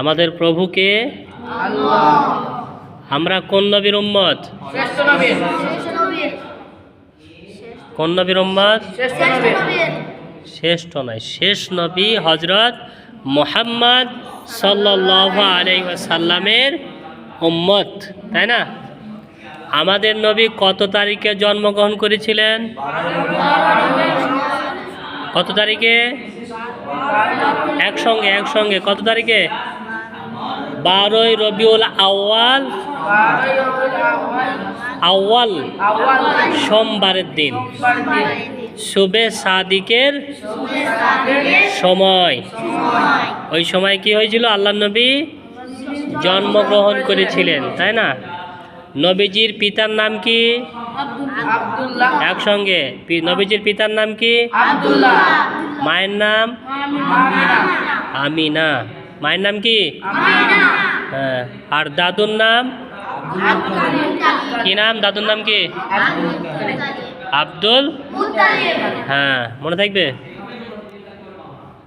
আমাদের প্রভুকে আমরা কোন নবীর উম্মত? কোন নবীর উম্মত? শ্রেষ্ঠ নয়, শেষ নবী হযরত মুহাম্মদ সাল্লাল্লাহু আলাইহি ওয়াসাল্লামের উম্মত, তাই না? আমাদের নবী কত তারিখে জন্মগ্রহণ করেছিলেন? কত তারিখে? একসঙ্গে কত তারিখে? 12ই রবিউল আউয়াল সোমবারের দিন, শুবে সাদিকের সময়। ওই সময় কি হয়েছিল? আল্লাহর নবী জন্মগ্রহণ করেছিলেন, তাই না? নবীজির পিতার নাম কি? একসঙ্গে, নবীজির পিতার নাম কি? মায়ের নাম আমিনা। মায়ের নাম কি? হ্যাঁ। আর দাদুর নাম কি? নাম দাদুর নাম কি? আব্দুল। হ্যাঁ, মনে থাকবে।